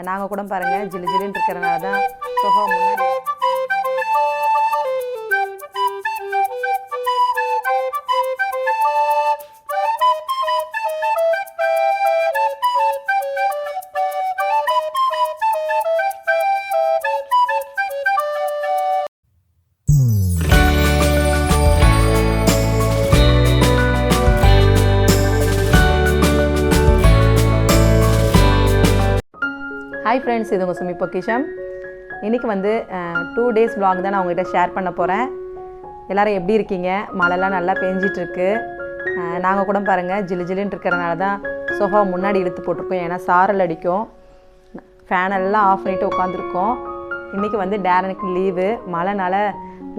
நாங்கள் கூட பாருங்கள் ஜிலு ஜிலுன்னு இருக்கிறனால தான் சோஃபா முன்னாடி ஹாய் ஃப்ரெண்ட்ஸ், இது உங்கள் சுமிpokkisham. இன்றைக்கி வந்து 2 days vlog தான் நான் உங்கள்கிட்ட ஷேர் பண்ண போகிறேன். எல்லோரும் எப்படி இருக்கீங்க? மழைலாம் நல்லா பெஞ்சிட்ருக்கு. நாங்கள் கூட பாருங்கள் ஜிலு ஜிலுன்னு இருக்கிறனால தான் சோஃபா முன்னாடி இழுத்து போட்டிருக்கோம். ஏன்னா சாரல் அடிக்கும். ஃபேனெல்லாம் ஆஃப் பண்ணிவிட்டு உட்காந்துருக்கோம். இன்றைக்கி வந்து டேரனுக்கு லீவு. மழைனால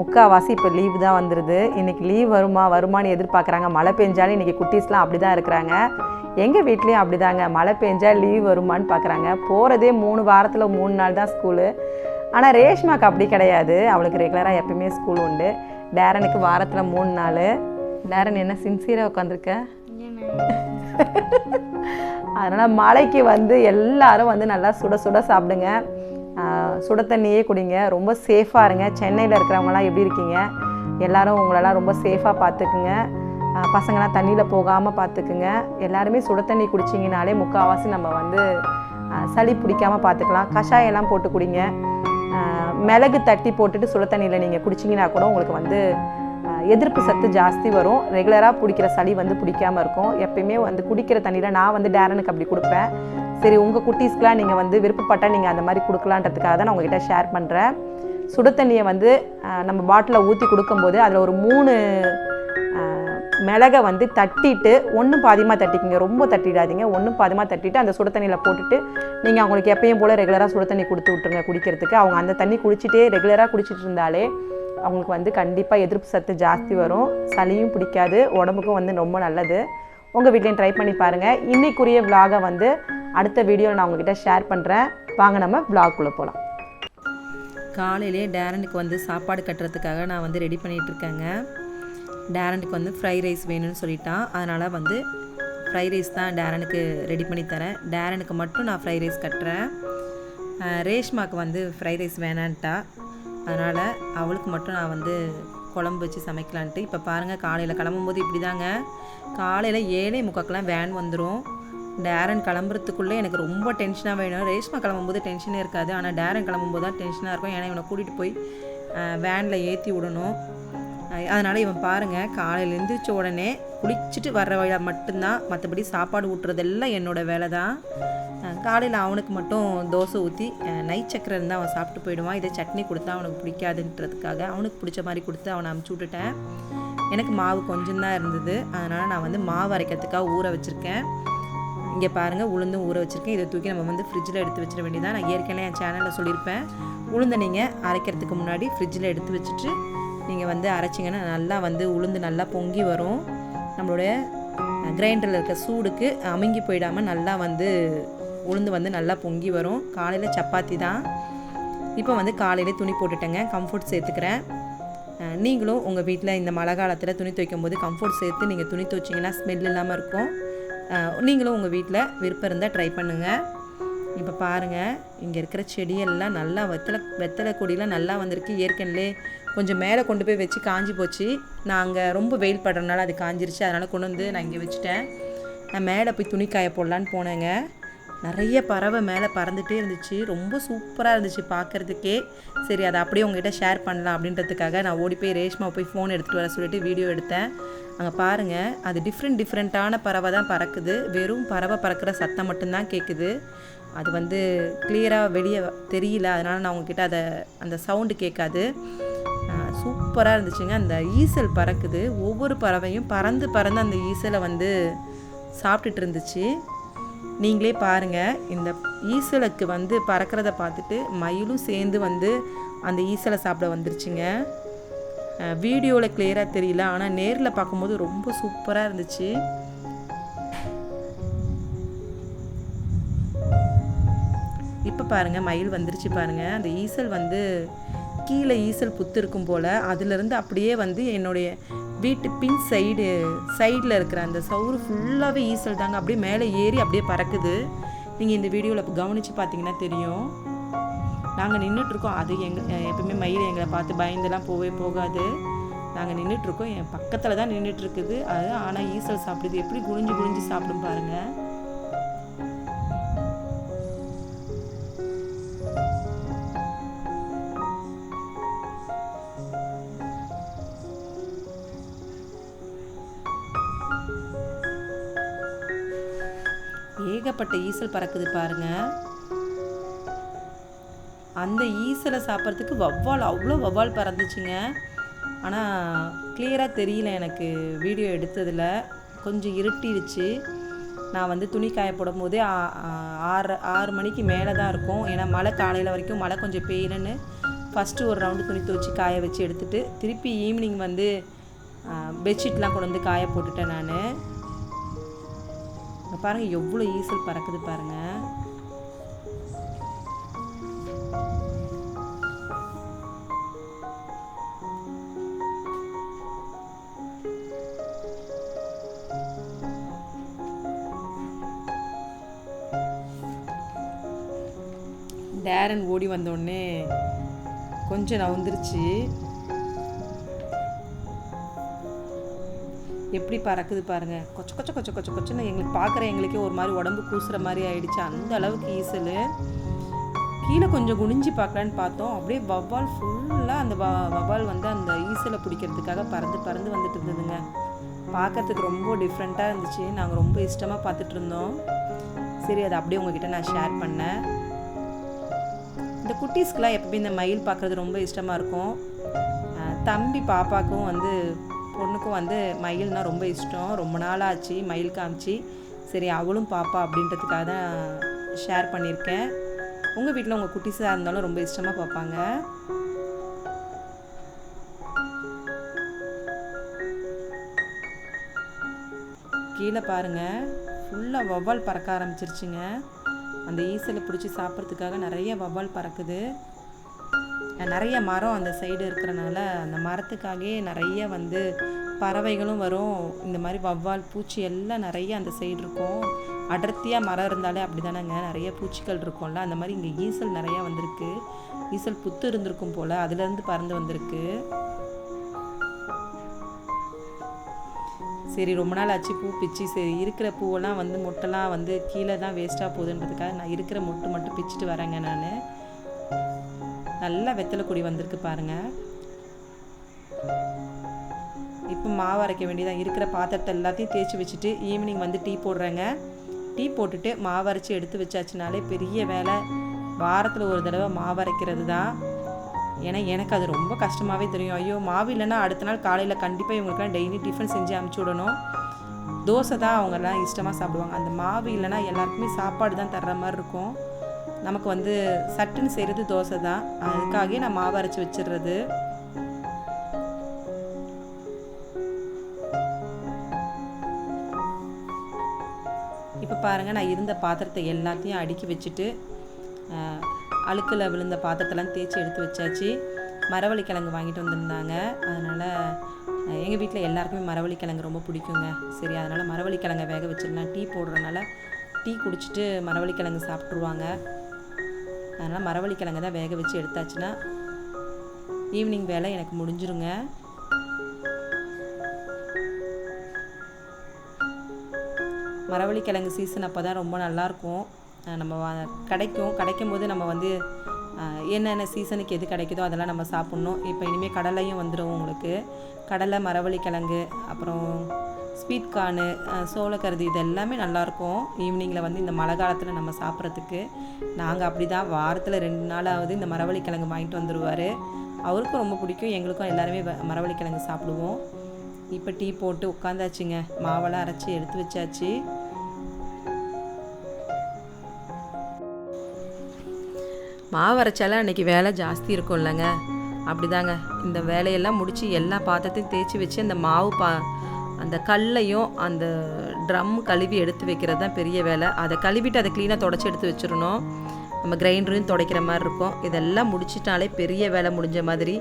முக்கால்வாசி இப்போ லீவு தான் வந்துடுது. இன்றைக்கி லீவ் வருமானு எதிர்பார்க்குறாங்க. மழை பெஞ்சாலும் இன்றைக்கி குட்டீஸ்லாம் அப்படி தான் இருக்கிறாங்க. எங்கள் வீட்லேயும் அப்படி தாங்க, மழை பெஞ்சால் லீவ் வருமானு பார்க்குறாங்க. போகிறதே 3 வாரத்தில் 3 நாள் தான் ஸ்கூலு. ஆனால் ரேஷ்மாக்கு அப்படி கிடையாது. அவளுக்கு ரெகுலராக எப்பயுமே ஸ்கூல் உண்டு. டேரனுக்கு வாரத்தில் 3 நாள். டேரன் என்ன சின்சியராக உட்காந்துருக்க? அதனால் மழைக்கு வந்து எல்லோரும் வந்து நல்லா சுட சுட சாப்பிடுங்க, சுட தண்ணியே குடிங்க, ரொம்ப சேஃபாக இருங்க. சென்னையில் இருக்கிறவங்களாம் எப்படி இருக்கீங்க? எல்லோரும் உங்களெல்லாம் ரொம்ப சேஃபாக பார்த்துக்குங்க. பசங்களாம் தண்ணியில் போகாமல் பார்த்துக்குங்க. எல்லாருமே சுட தண்ணி குடிச்சிங்கனாலே முக்கால்வாசி நம்ம வந்து சளி பிடிக்காமல் பார்த்துக்கலாம். கஷாயெல்லாம் போட்டு குடிங்க. மிளகு தட்டி போட்டுட்டு சுட தண்ணியில் நீங்கள் குடிச்சிங்கன்னா கூட உங்களுக்கு வந்து எதிர்ப்பு சத்து ஜாஸ்தி வரும். ரெகுலராக பிடிக்கிற சளி வந்து பிடிக்காமல் இருக்கும். எப்பயுமே வந்து குடிக்கிற தண்ணியில் நான் வந்து டேரனுக்கு அப்படி கொடுப்பேன். சரி, உங்கள் குட்டீஸ்க்கெலாம் நீங்கள் வந்து விருப்பப்பட்டால் நீங்கள் அந்த மாதிரி கொடுக்கலான்றதுக்காக தான் நான் உங்கள்கிட்ட ஷேர் பண்ணுறேன். சுட தண்ணியை வந்து நம்ம பாட்டிலில் ஊற்றி கொடுக்கும்போது அதில் ஒரு 3 மிளகை வந்து தட்டிட்டு ஒன்றும் பாதியமாக தட்டிக்கிங்க, ரொம்ப தட்டிடாதீங்க. ஒன்றும் பாதியமாக தட்டிட்டு அந்த சுட தண்ணியில் போட்டுட்டு நீங்கள் அவங்களுக்கு எப்பயும் போல் ரெகுலராக சுட தண்ணி கொடுத்து விட்ருங்க குடிக்கிறதுக்கு. அவங்க அந்த தண்ணி குடிச்சிட்டே ரெகுலராக குடிச்சிட்டு இருந்தாலே அவங்களுக்கு வந்து கண்டிப்பாக எதிர்ப்பு சத்து ஜாஸ்தி வரும். சளியும் பிடிக்காது, உடம்புக்கும் வந்து ரொம்ப நல்லது. உங்கள் வீட்லேயும் ட்ரை பண்ணி பாருங்கள். இன்றைக்குரிய விலாகை வந்து அடுத்த வீடியோவில் நான் உங்ககிட்ட ஷேர் பண்ணுறேன். வாங்க நம்ம விலாக்குள்ளே போகலாம். காலையிலே டேரனுக்கு வந்து சாப்பாடு கட்டுறதுக்காக நான் வந்து ரெடி பண்ணிகிட்ருக்கேங்க. டேரனுக்கு வந்து ஃப்ரைட் ரைஸ் வேணும்னு சொல்லிட்டான். அதனால் வந்து ஃப்ரைட் ரைஸ் தான் டேரனுக்கு ரெடி பண்ணி தரேன். டேரனுக்கு மட்டும் நான் ஃப்ரைட் ரைஸ் கட்டுறேன். ரேஷ்மாவுக்கு வந்து ஃப்ரைட் ரைஸ் வேணான்ட்டா. அதனால் அவளுக்கு மட்டும் நான் வந்து குழம்பு வச்சு சமைக்கலான்ட்டு. இப்போ பாருங்கள், காலையில் கிளம்பும்போது இப்படி தாங்க. காலையில் 7:45 வேன் வந்துடும். டேரன் கிளம்புறதுக்குள்ளே எனக்கு ரொம்ப டென்ஷனாக வேணும். ரேஷ்மா கிளம்பும்போது டென்ஷனே இருக்காது. ஆனால் டேரன் கிளம்பும்போது தான் டென்ஷனாக இருக்கும். ஏன்னா இவனை கூட்டிகிட்டு போய் வேனில் ஏற்றி விடணும். அதனால் இவன் பாருங்கள், காலையில் எழுந்திரிச்ச உடனே குளிச்சுட்டு வர்ற வழியா மட்டும்தான். மற்றபடி சாப்பாடு ஊட்டுறதெல்லாம் என்னோடய வேலை தான். காலையில் அவனுக்கு மட்டும் தோசை ஊற்றி நைட் சக்கரை இருந்தால் அவன் சாப்பிட்டு போயிடுவான். இதை சட்னி கொடுத்தா அவனுக்கு பிடிக்காதுன்றதுக்காக அவனுக்கு பிடிச்ச மாதிரி கொடுத்து அவனை அமுச்சு விட்டுட்டேன். எனக்கு மாவு கொஞ்சம் தான் இருந்தது. அதனால் நான் வந்து மாவு அரைக்கிறதுக்காக ஊற வச்சுருக்கேன். இங்கே பாருங்கள், உளுந்தும் ஊற வச்சுருக்கேன். இதை தூக்கி நம்ம வந்து ஃப்ரிட்ஜில் எடுத்து வச்சிட வேண்டியதான். நான் ஏற்கனவே என் சேனலில் சொல்லியிருப்பேன், உளுந்தை நீங்கள் அரைக்கிறதுக்கு முன்னாடி ஃப்ரிட்ஜில் எடுத்து வச்சுட்டு நீங்கள் வந்து அரைச்சிங்கன்னா நல்லா வந்து உளுந்து நல்லா பொங்கி வரும். நம்மளுடைய கிரைண்டரில் இருக்க சூடுக்கு அமுங்கி போயிடாமல் நல்லா வந்து உளுந்து வந்து நல்லா பொங்கி வரும். காலையில் சப்பாத்தி தான். இப்போ வந்து காலையிலே துணி போட்டுட்டேங்க. கம்ஃபர்ட் சேர்த்துக்கிறேன். நீங்களும் உங்கள் வீட்டில் இந்த மழை காலத்தில் துணி துவைக்கும் போது கம்ஃபர்ட் சேர்த்து நீங்கள் துணி துவைச்சிங்கன்னா ஸ்மெல் இல்லாமல் இருக்கும். நீங்களும் உங்கள் வீட்டில் விருப்பம் இருந்தால் ட்ரை பண்ணுங்கள். இப்போ பாருங்கள், இங்கே இருக்கிற செடியெல்லாம் நல்லா வெத்தலை கொடியெலாம் நல்லா வந்திருக்கு. ஏற்கனவே கொஞ்சம் மேலே கொண்டு போய் வச்சு காஞ்சி போச்சு. நான் அங்கே ரொம்ப வெயில் படுறதுனால அது காஞ்சிருச்சு. அதனால் கொண்டு வந்து நான் இங்கே வச்சுட்டேன். நான் மேலே போய் துணி காய போடலான்னு போனேங்க. நிறைய பறவை மேலே பறந்துகிட்டே இருந்துச்சு. ரொம்ப சூப்பராக இருந்துச்சு பார்க்குறதுக்கே. சரி, அதை அப்படியே உங்கள்கிட்ட ஷேர் பண்ணலாம் அப்படின்றதுக்காக நான் ஓடி போய் ரேஷ்மா போய் ஃபோன் எடுத்துகிட்டு வர சொல்லிட்டு வீடியோ எடுத்தேன். அங்கே பாருங்கள், அது டிஃப்ரெண்ட்டான பறவை தான் பறக்குது. வெறும் பறவை பறக்கிற சத்தம் மட்டும்தான் கேட்குது. அது வந்து கிளியராக வெளியே தெரியல. அதனால் நான் உங்ககிட்ட அந்த சவுண்டு கேட்காது. சூப்பராக இருந்துச்சுங்க. அந்த ஈசல் பறக்குது. ஒவ்வொரு பறவையும் பறந்து அந்த ஈசலை வந்து சாப்பிட்டுட்டு இருந்துச்சு. நீங்களே பாருங்கள், இந்த ஈசலுக்கு வந்து பறக்கிறத பார்த்துட்டு மயிலும் சேர்ந்து வந்து அந்த ஈசலை சாப்பிட வந்துருச்சுங்க. வீடியோவில் கிளியராக தெரியல, ஆனால் நேரில் பார்க்கும்போது ரொம்ப சூப்பராக இருந்துச்சு. இப்போ பாருங்கள், மயில் வந்துருச்சு பாருங்கள். அந்த ஈசல் வந்து கீழே ஈசல் புத்து இருக்கும் போல், அதுலேருந்து அப்படியே வந்து என்னுடைய வீட்டு பின் சைடில் இருக்கிற அந்த சவுறு ஃபுல்லாகவே ஈசல் தாங்க. அப்படியே மேலே ஏறி அப்படியே பறக்குது. நீங்கள் இந்த வீடியோவில் இப்போ கவனித்து பார்த்தீங்கன்னா தெரியும். நாங்கள் நின்றுட்டுருக்கோம். அது எப்பவுமே மயில் எங்களை பார்த்து பயந்துலாம் போகாது. நாங்கள் நின்றுட்டுருக்கோம். என் பக்கத்தில் தான் நின்றுட்டுருக்குது அது. ஆனால் ஈசல் சாப்பிடுது. எப்படி குனிஞ்சு சாப்பிடும் பாருங்கள். ஏகப்பட்ட ஈசல் பறக்குது பாருங்க. அந்த ஈசலை சாப்பிட்றதுக்கு வவ்வால், அவ்வளோ வவ்வால் பறந்துச்சுங்க. ஆனால் கிளியராக தெரியல எனக்கு வீடியோ எடுத்ததில். கொஞ்சம் இருட்டிடுச்சு. நான் வந்து துணி காய போடும் போதே 6 மணிக்கு மேலே தான் இருக்கும். ஏன்னா மழை காலையில் வரைக்கும் மழை கொஞ்சம் பெய்யலன்னு ஃபஸ்ட்டு ஒரு ரவுண்டு துணி துவச்சி காய வச்சு எடுத்துகிட்டு திருப்பி ஈவினிங் வந்து பெட்ஷீட்லாம் கொண்டு வந்து காய போட்டுட்டேன் நான். பாருங்கள் எவ்வளோ ஈசல் பறக்குது பாருங்கள். டேரன் ஓடி வந்தோடனே கொஞ்சம் நவுந்துருச்சு. எப்படி பறக்குது பாருங்கள். கொச்சன்னு எங்களுக்கு பார்க்குற எங்களுக்கே ஒரு மாதிரி உடம்பு கூசுகிற மாதிரி ஆயிடுச்சு. அந்த அளவுக்கு ஈசல். கீழே கொஞ்சம் குனிஞ்சு பார்க்கலான்னு பார்த்தோம். அப்படியே வவ்வால் ஃபுல்லாக அந்த வவ்வால் வந்து அந்த ஈசலை பிடிக்கிறதுக்காக பறந்து வந்துட்டு இருந்ததுங்க. பார்க்கறதுக்கு ரொம்ப டிஃப்ரெண்ட்டாக இருந்துச்சு. நாங்கள் ரொம்ப இஷ்டமாக பார்த்துட்டு இருந்தோம். சரி, அதை அப்படியே உங்ககிட்ட நான் ஷேர் பண்ணேன். இந்த குட்டீஸ்க்கெலாம் எப்பவுமே இந்த மயில் பார்க்குறது ரொம்ப இஷ்டமாக இருக்கும். தம்பி பாப்பாவுக்கும் வந்து பொண்ணுக்கும் வந்து மயில்னால் ரொம்ப இஷ்டம். ரொம்ப நாளாச்சு மயில் காமிச்சு. சரி அவளும் பாப்பா அப்படின்றதுக்காக தான் ஷேர் பண்ணியிருக்கேன். உங்கள் வீட்டில் உங்கள் குட்டீஸாக இருந்தாலும் ரொம்ப இஷ்டமாக பார்ப்பாங்க. கீழே பாருங்கள் ஃபுல்லாக வவ்வால் பறக்க ஆரம்பிச்சிருச்சுங்க. அந்த ஈசலை பிடிச்சி சாப்பிட்றதுக்காக நிறைய வவ்வால் பறக்குது. நிறைய மரம் அந்த சைடு இருக்கிறனால அந்த மரத்துக்காகவே நிறைய வந்து பறவைகளும் வரும். இந்த மாதிரி வவ்வால் பூச்சி எல்லாம் நிறைய அந்த சைடு இருக்கும். அடர்த்தியாக மரம் இருந்தாலே அப்படி தானேங்க, நிறைய பூச்சிகள் இருக்கும்ல. அந்த மாதிரி இங்கே ஈசல் நிறையா வந்திருக்கு. ஈசல் புத்து இருந்திருக்கும் போல், அதுலேருந்து பறந்து வந்திருக்கு. சரி ரொம்ப நாள் ஆச்சு பூ பிச்சு. சரி இருக்கிற பூவெல்லாம் வந்து மொட்டெல்லாம் வந்து கீழே தான் வேஸ்ட்டாக போகுதுன்றதுக்காக நான் இருக்கிற மொட்டு மட்டும் பிச்சுட்டு வரேங்க. நான் நல்லா வெத்தலை கொடி வந்திருக்கு பாருங்கள். இப்போ மாவு அரைக்க வேண்டியதான். இருக்கிற பாத்திரத்தை எல்லாத்தையும் தேய்ச்சி வச்சுட்டு ஈவினிங் வந்து டீ போடுறேங்க. டீ போட்டுட்டு மாவு அரைச்சி எடுத்து வச்சாச்சுனாலே பெரிய வேலை. வாரத்தில் ஒரு தடவை மாவு அரைக்கிறது தான். ஏன்னா எனக்கு அது ரொம்ப கஷ்டமாகவே தெரியும். ஐயோ மாவு இல்லைன்னா அடுத்த நாள் காலையில் கண்டிப்பாக இவங்களுக்குலாம் டெய்லி டிஃபன் செஞ்சு அமுச்சு விடணும். தோசை தான் அவங்கெல்லாம் இஷ்டமாக சாப்பிடுவாங்க. அந்த மாவு இல்லைன்னா எல்லாருக்குமே சாப்பாடு தான் தர்ற மாதிரி இருக்கும். நமக்கு வந்து சட்டுன்னு செய்கிறது தோசை தான். அதுக்காகவே நான் மாவு அரைச்சி வச்சிடுறது. இப்போ பாருங்கள் நான் இருந்த பாத்திரத்தை எல்லாத்தையும் அடுக்கி வச்சுட்டு அழுக்கில் விழுந்த பாத்திரத்தெல்லாம் தேய்ச்சி எடுத்து வச்சாச்சு. மரவள்ளிக்கிழங்கு வாங்கிட்டு வந்திருந்தாங்க. அதனால் எங்கள் வீட்டில் எல்லாருக்குமே மரவள்ளிக்கிழங்கு ரொம்ப பிடிக்குங்க. சரி அதனால் மரவள்ளிக்கிழங்கை வேக வச்சிடலாம். டீ போடுறதுனால டீ குடிச்சிட்டு மரவள்ளிக்கிழங்கு சாப்பிட்ருவாங்க. அதனால் மரவள்ளிக்கிழங்கு தான் வேக வச்சு எடுத்தாச்சுன்னா ஈவினிங் வேலை எனக்கு முடிஞ்சிருங்க. மரவள்ளிக்கிழங்கு சீசன் அப்போ தான் ரொம்ப நல்லாயிருக்கும். நம்ம கிடைக்கும் போது நம்ம வந்து என்னென்ன சீசனுக்கு எது கிடைக்குதோ அதெல்லாம் நம்ம சாப்பிட்ணும். இப்போ இனிமேல் கடலையும் வந்துடும் உங்களுக்கு. கடலை, மரவள்ளிக்கிழங்கு, அப்புறம் ஸ்வீட் கார்னு, சோளக்கருது, இது எல்லாமே நல்லாயிருக்கும். ஈவினிங்கில் வந்து இந்த மழை காலத்தில் நம்ம சாப்பிட்றதுக்கு. நாங்கள் அப்படி தான் வாரத்தில் 2 நாளாவது இந்த மரவள்ளிக்கிழங்கு வாங்கிட்டு வந்துடுவார். அவருக்கும் ரொம்ப பிடிக்கும். எங்களுக்கும் எல்லாருமே மரவள்ளிக்கிழங்கு சாப்பிடுவோம். இப்போ டீ போட்டு உட்காந்தாச்சுங்க. மாவெல்லாம் அரைச்சி எடுத்து வச்சாச்சு. மாவு அரைச்சாலும் அன்றைக்கி வேலை ஜாஸ்தி இருக்கும் இல்லைங்க. அப்படி தாங்க இந்த வேலையெல்லாம் முடித்து எல்லா பாத்திரத்தையும் தேய்ச்சி வச்சு அந்த மாவு அந்த கல்லையும் அந்த ட்ரம் கழுவி எடுத்து வைக்கிறது தான் பெரிய வேலை. அதை கழுவிட்டு அதை க்ளீனாக தொடச்சி எடுத்து வச்சிடணும். நம்ம கிரைண்டரையும் துடைக்கிற மாதிரி இருக்கும். இதெல்லாம் முடிச்சிட்டாலே பெரிய வேலை முடிஞ்ச மாதிரி.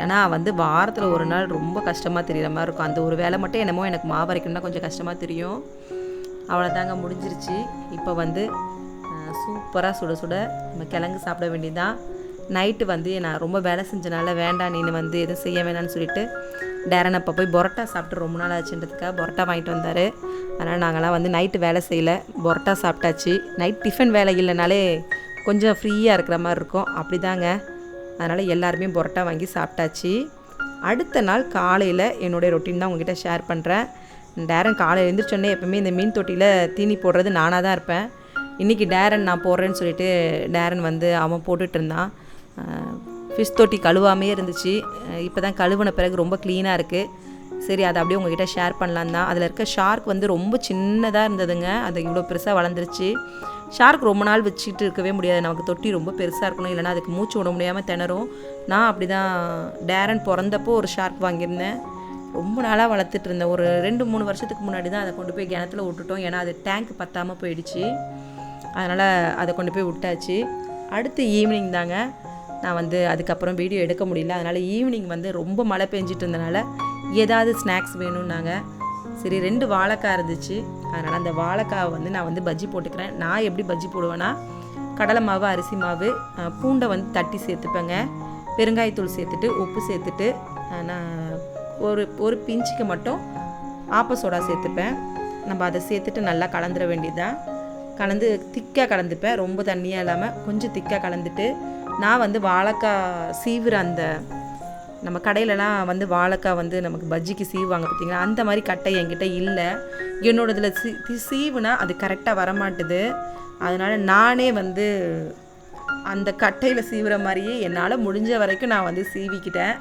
ஏன்னா வந்து வாரத்தில் ஒரு நாள் ரொம்ப கஷ்டமாக தெரிகிற மாதிரி இருக்கும். அந்த ஒரு வேலை மட்டும் என்னமோ எனக்கு மாவு அரைக்கணும்னா கொஞ்சம் கஷ்டமாக தெரியும். அவ்வளோதாங்க முடிஞ்சிருச்சு. இப்போ வந்து சூப்பராக சுட சுட நம்ம கிழங்கு சாப்பிட வேண்டியதான். நைட்டு வந்து நான் ரொம்ப வேலை செஞ்சனால வேண்டாம் நீ வந்து எதுவும் செய்ய வேணான்னு சொல்லிட்டு டேரன் அப்போ போய் பரோட்டா சாப்பிட்டு ரொம்ப நாள் ஆச்சுன்றதுக்காக பரோட்டா வாங்கிட்டு வந்தார். அதனால் நாங்கள்லாம் வந்து நைட்டு வேலை செய்யலை, பரோட்டா சாப்பிட்டாச்சு. நைட் டிஃபன் வேலை இல்லைனாலே கொஞ்சம் ஃப்ரீயாக இருக்கிற மாதிரி இருக்கும், அப்படி தாங்க. அதனால் எல்லாருமே பரோட்டா வாங்கி சாப்பிட்டாச்சு. அடுத்த நாள் காலையில் என்னுடைய ரொட்டீன் தான் உங்ககிட்ட ஷேர் பண்ணுறேன். டேரன் காலையில் எழுந்திரிச்சோடனே எப்போவுமே இந்த மீன் தொட்டியில் தீனி போடுறது நானாக தான் இருப்பேன். இன்றைக்கி டேரன் நான் போடுறேன்னு சொல்லிட்டு டேரன் வந்து அவன் போட்டுட்டு இருந்தான். ஃபிஷ் தொட்டி கழுவாமே இருந்துச்சு, இப்போ தான் கழுவின பிறகு ரொம்ப க்ளீனாக இருக்குது. சரி அதை அப்படியே உங்ககிட்ட ஷேர் பண்ணலான் தான். அதில் இருக்க ஷார்க் வந்து ரொம்ப சின்னதாக இருந்ததுங்க, அது இவ்வளோ பெருசாக வளர்ந்துருச்சு. ஷார்க் ரொம்ப நாள் வச்சுட்டு இருக்கவே முடியாது, நமக்கு தொட்டி ரொம்ப பெருசாக இருக்கணும், இல்லைனா அதுக்கு மூச்சு விட முடியாமல் திணறும். நான் அப்படி தான் டேரன் பிறந்தப்போ ஒரு ஷார்க் வாங்கியிருந்தேன், ரொம்ப நாளாக வளர்த்துட்டு இருந்தேன். ஒரு 2-3 வருஷத்துக்கு முன்னாடி தான் அதை கொண்டு போய் கிணத்துல விட்டுட்டோம், ஏன்னா அது டேங்க் பற்றாமல் போயிடுச்சு. அதனால் அதை கொண்டு போய் விட்டாச்சு. அடுத்து ஈவினிங் தாங்க நான் வந்து அதுக்கப்புறம் வீடியோ எடுக்க முடியல. அதனால் ஈவினிங் வந்து ரொம்ப மழை பெஞ்சிட்டு இருந்தனால ஏதாவது ஸ்நாக்ஸ் வேணும்னாங்க. சரி 2 வாழைக்காய் இருந்துச்சு, அதனால் அந்த வாழைக்காவை வந்து நான் வந்து பஜ்ஜி போட்டுக்கிறேன். நான் எப்படி பஜ்ஜி போடுவேன்னா, கடலை மாவு, அரிசி மாவு, பூண்டை வந்து தட்டி சேர்த்துப்பேங்க, பெருங்காயத்தூள் சேர்த்துட்டு உப்பு சேர்த்துட்டு நான் ஒரு பிஞ்சுக்கு மட்டும் ஆப்ப சோடா சேர்த்துப்பேன். நம்ம அதை சேர்த்துட்டு நல்லா கலந்துட வேண்டியதுதான். கலந்து திக்காக கலந்துப்பேன், ரொம்ப தண்ணியாக இல்லாமல் கொஞ்சம் திக்காக கலந்துட்டு நான் வந்து வாழைக்காய் சீவுற அந்த நம்ம கடையிலலாம் வந்து வாழைக்காய் வந்து நமக்கு பஜ்ஜிக்கு சீவுவாங்க பார்த்தீங்களா, அந்த மாதிரி கட்டை என்கிட்ட இல்லை. என்னோடதில் சீவுனா அது கரெக்டாக வரமாட்டுது. அதனால் நானே வந்து அந்த கட்டையில் சீவுற மாதிரியே என்னால் முடிஞ்ச வரைக்கும் நான் வந்து சீவிக்கிட்டேன்.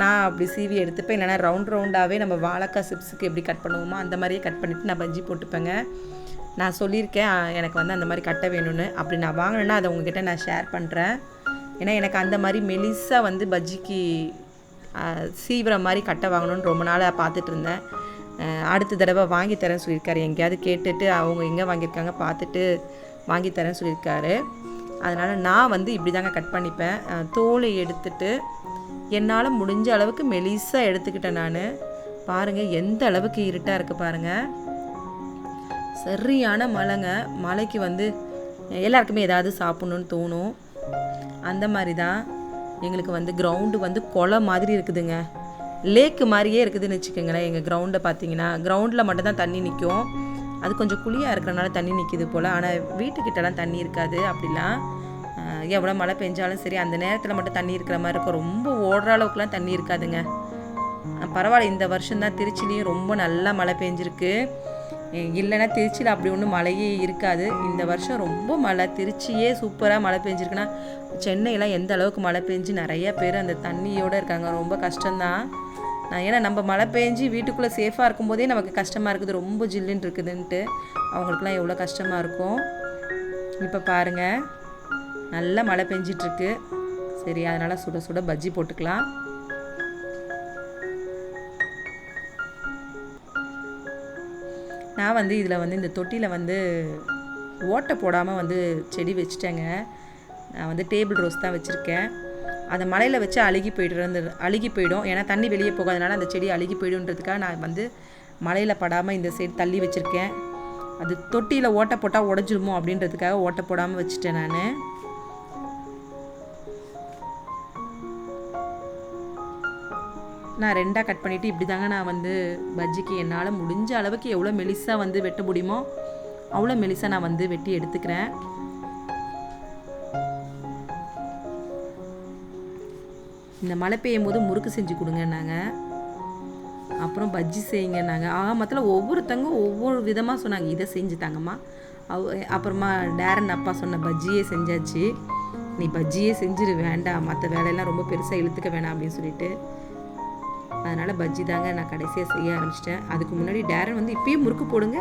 நான் அப்படி சீவி எடுத்துப்பேன், இல்லைனா ரவுண்டாகவே நம்ம வாழைக்காய் சிப்ஸுக்கு எப்படி கட் பண்ணுவோமோ அந்த மாதிரியே கட் பண்ணிவிட்டு நான் பஜ்ஜி போட்டுப்பேங்க. நான் சொல்லியிருக்கேன் எனக்கு வந்து அந்த மாதிரி கட்டை வேணும்னு. அப்படி நான் வாங்கினேன்னா அதை உங்ககிட்ட நான் ஷேர் பண்ணுறேன். ஏன்னா எனக்கு அந்த மாதிரி மெலிசாக வந்து பஜ்ஜிக்கு சீவிர மாதிரி கட்டை வாங்கணுன்னு ரொம்ப நாளாக பார்த்துட்டு இருந்தேன். அடுத்த தடவை வாங்கி தரேன்னு சொல்லியிருக்காரு, எங்கேயாவது கேட்டுட்டு அவங்க எங்கே வாங்கியிருக்காங்க பார்த்துட்டு வாங்கி தரேன்னு சொல்லியிருக்காரு. அதனால் நான் வந்து இப்படி தாங்க கட் பண்ணிப்பேன். தோலை எடுத்துட்டு என்னால் முடிஞ்ச அளவுக்கு மெலிசாக எடுத்துக்கிட்டேன் நான். பாருங்கள் எந்த அளவுக்கு இருட்டாக இருக்குது பாருங்கள், சரியான மழைங்க. மழைக்கு வந்து எல்லாருக்குமே ஏதாவது சாப்பிட்ணுன்னு தோணும். அந்த மாதிரி தான் எங்களுக்கு வந்து கிரவுண்டு வந்து கொலை மாதிரி இருக்குதுங்க, லேக்கு மாதிரியே இருக்குதுன்னு வச்சுக்கோங்களேன். எங்கள் கிரவுண்டை பார்த்தீங்கன்னா கிரவுண்டில் மட்டும் தான் தண்ணி நிற்கும், அது கொஞ்சம் குழியாக இருக்கிறனால தண்ணி நிற்கிது போல். ஆனால் வீட்டுக்கிட்டலாம் தண்ணி இருக்காது. அப்படிலாம் எவ்வளோ மழை பெஞ்சாலும் சரி அந்த நேரத்தில் மட்டும் தண்ணி இருக்கிற மாதிரி இருக்கும், ரொம்ப ஓடுற அளவுக்குலாம் தண்ணி இருக்காதுங்க. பரவாயில்ல, இந்த வருஷம்தான் திருச்சிலையும் ரொம்ப நல்லா மழை பெஞ்சிருக்கு. இல்லைன்னா திருச்சியில் அப்படி ஒன்றும் மழையே இருக்காது. இந்த வருஷம் ரொம்ப மழை, திருச்சியே சூப்பராக மழை பெஞ்சிருக்குன்னா சென்னையெல்லாம் எந்த அளவுக்கு மழை பெஞ்சு நிறைய பேர் அந்த தண்ணியோடு இருக்காங்க, ரொம்ப கஷ்டம்தான். ஏன்னா நம்ம மழை பெஞ்சு வீட்டுக்குள்ளே சேஃபாக இருக்கும்போதே நமக்கு கஷ்டமாக இருக்குது, ரொம்ப ஜில்லுன்னு இருக்குதுன்ட்டு. அவங்களுக்குலாம் எவ்வளோ கஷ்டமாக இருக்கும். இப்போ பாருங்கள் நல்லா மழை பெஞ்சிட்ருக்கு. சரி அதனால் சுட சுட பஜ்ஜி போட்டுக்கலாம். நான் வந்து இதில் வந்து இந்த தொட்டியில் வந்து ஓட்டை போடாமல் வந்து செடி வச்சுட்டேங்க. நான் வந்து டேபிள் ரோஸ் தான் வச்சுருக்கேன். அதை மழையில் வச்சு அழுகி போயிடும், ஏன்னா தண்ணி வெளியே போகாதனால அந்த செடி அழுகி போய்டுன்றதுக்காக நான் வந்து மழையில் படாமல் இந்த சைடு தள்ளி வச்சுருக்கேன். அது தொட்டியில் ஓட்டை போட்டால் உடஞ்சிருமோ அப்படின்றதுக்காக ஓட்டை போடாமல் வச்சுட்டேன். நான் 2ஆக கட் பண்ணிவிட்டு இப்படி தாங்க நான் வந்து பஜ்ஜிக்கு என்னால் முடிஞ்ச அளவுக்கு எவ்வளோ மெலிசாக வந்து வெட்ட முடியுமோ அவ்வளோ மெலிசாக நான் வந்து வெட்டி எடுத்துக்கிறேன். இந்த மழை பெய்யும் போது முறுக்கு செஞ்சு கொடுங்கன்னாங்க, அப்புறம் பஜ்ஜி செய்யுங்கன்னாங்க. மொத்தத்தில் ஒவ்வொருத்தங்க ஒவ்வொரு விதமாக சொன்னாங்க, இதை செஞ்சு தாங்கம்மா. அப்புறமா டேரன் அப்பா சொன்ன பஜ்ஜியே செஞ்சாச்சு. நீ பஜ்ஜியே செஞ்சிரு, வேண்டாம் மற்ற வேலையெல்லாம் ரொம்ப பெருசாக இழுத்துக்க வேணாம் அப்படின்னு சொல்லிட்டு, அதனால் பஜ்ஜி தாங்க நான் கடைசியாக செய்ய ஆரம்பிச்சிட்டேன். அதுக்கு முன்னாடி டேரன் வந்து இப்பயே முறுக்கு போடுங்க,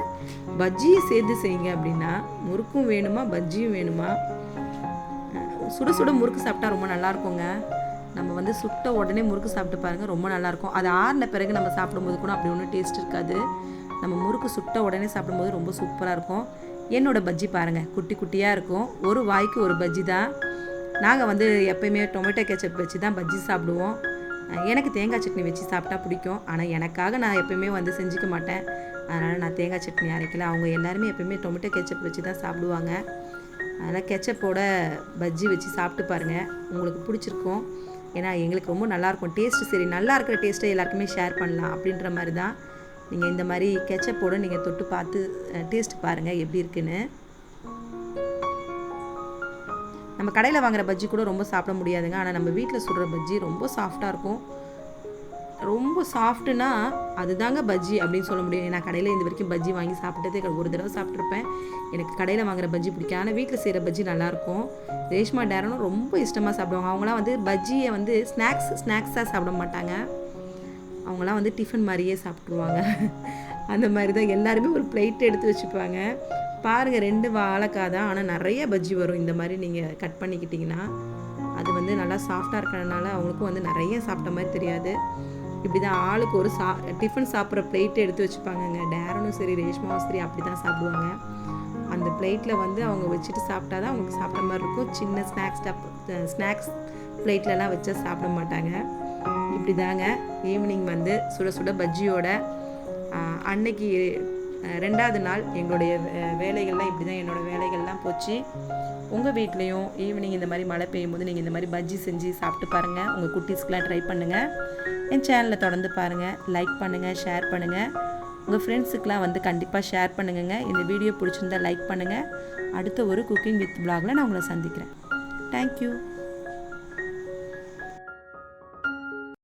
பஜ்ஜியை சேர்த்து செய்யுங்க அப்படின்னா, முறுக்கும் வேணுமா பஜ்ஜியும் வேணுமா. சுட சுட முறுக்கு சாப்பிட்டா ரொம்ப நல்லாயிருக்குங்க. நம்ம வந்து சுட்ட உடனே முறுக்கு சாப்பிட்டு பாருங்கள், ரொம்ப நல்லாயிருக்கும். அது ஆறின பிறகு நம்ம சாப்பிடும்போது கூட அப்படி ஒன்றும் டேஸ்ட் இருக்காது. நம்ம முறுக்கு சுட்ட உடனே சாப்பிடும்போது ரொம்ப சூப்பராக இருக்கும். என்னோடய பஜ்ஜி பாருங்கள் குட்டி குட்டியாக இருக்கும், ஒரு வாய்க்கு ஒரு பஜ்ஜி தான். நாங்கள் வந்து எப்போயுமே டொமேட்டோ கெச்சப் வச்சு தான் பஜ்ஜி சாப்பிடுவோம். எனக்கு தேங்காய் சட்னி வச்சு சாப்பிட்டா பிடிக்கும், ஆனால் எனக்காக நான் எப்போயுமே வந்து செஞ்சுக்க மாட்டேன். அதனால் நான் தேங்காய் சட்னி அரைக்கல. அவங்க எல்லாருமே எப்போயுமே டொமேட்டோ கெச்சப் வச்சு தான் சாப்பிடுவாங்க. அதனால் கெச்சப்போட பஜ்ஜி வச்சு சாப்பிட்டு பாருங்கள், உங்களுக்கு பிடிச்சிருக்கும். ஏன்னா எங்களுக்கு ரொம்ப நல்லாயிருக்கும் டேஸ்ட்டு. சரி, நல்லா இருக்கிற டேஸ்ட்டை எல்லாருக்குமே ஷேர் பண்ணலாம் அப்படின்ற மாதிரி தான் நீங்கள் இந்த மாதிரி கெச்சப்போடு நீங்கள் தொட்டு பார்த்து டேஸ்ட்டு பாருங்கள் எப்படி இருக்குன்னு. நம்ம கடையில் வாங்குகிற பஜ்ஜி கூட ரொம்ப சாப்பிட முடியாதுங்க. ஆனால் நம்ம வீட்டில் சுடுற பஜ்ஜி ரொம்ப சாஃப்டாக இருக்கும். ரொம்ப சாஃப்ட்டுனா அதுதாங்க பஜ்ஜி அப்படின்னு சொல்ல முடியும். நான் கடையில் இந்த வரைக்கும் பஜ்ஜி வாங்கி சாப்பிட்டதே ஒரு தடவை சாப்பிட்ருப்பேன். எனக்கு கடையில் வாங்குகிற பஜ்ஜி பிடிக்கும். ஆனால் வீட்டில் செய்கிற பஜ்ஜி நல்லாயிருக்கும். ரேஷ்மா டேரனும் ரொம்ப இஷ்டமாக சாப்பிடுவாங்க. அவங்களாம் வந்து பஜ்ஜியை வந்து ஸ்நாக்ஸாக சாப்பிட மாட்டாங்க. அவங்களாம் வந்து டிஃபன் மாதிரியே சாப்பிட்ருவாங்க. அந்த மாதிரி தான் எல்லாருமே ஒரு பிளேட் எடுத்து வச்சுப்பாங்க. பாருங்கள், 2 வாழைக்காய் தான், ஆனால் நிறைய பஜ்ஜி வரும். இந்த மாதிரி நீங்கள் கட் பண்ணிக்கிட்டிங்கன்னா அது வந்து நல்லா சாஃப்டாக இருக்கிறதுனால அவங்களுக்கும் வந்து நிறைய சாப்பிட்ட மாதிரி தெரியாது. இப்படி தான் ஆளுக்கு ஒரு டிஃபன் சாப்பிட்ற பிளேட்டை எடுத்து வச்சுப்பாங்கங்க. டேரனும் சரி ரேஷ்மாவும் சரி அப்படி தான் சாப்பிடுவாங்க. அந்த பிளேட்டில் வந்து அவங்க வச்சுட்டு சாப்பிட்டா தான் அவங்களுக்கு சாப்பிட்ட மாதிரி இருக்கும். சின்ன ஸ்நாக்ஸ் பிளேட்லலாம் வச்சா சாப்பிட மாட்டாங்க. இப்படி தாங்க ஈவினிங் வந்து சுட சுட பஜ்ஜியோட அன்னைக்கு 2வது நாள் எங்களுடைய வேலைகள்லாம் இப்படி தான் என்னோடய வேலைகள்லாம் போச்சு. உங்கள் வீட்லேயும் ஈவினிங் இந்த மாதிரி மழை பெய்யும் போது நீங்கள் இந்த மாதிரி பஜ்ஜி செஞ்சு சாப்பிட்டு பாருங்கள். உங்கள் குட்டீஸ்க்கெலாம் ட்ரை பண்ணுங்கள். என் சேனலை தொடர்ந்து பாருங்கள், லைக் பண்ணுங்கள், ஷேர் பண்ணுங்கள். உங்கள் ஃப்ரெண்ட்ஸுக்கெலாம் வந்து கண்டிப்பாக ஷேர் பண்ணுங்க. இந்த வீடியோ பிடிச்சிருந்தால் லைக் பண்ணுங்கள். அடுத்த ஒரு குக்கிங் வித் vlogல நான் உங்களை சந்திக்கிறேன். தேங்க்யூ.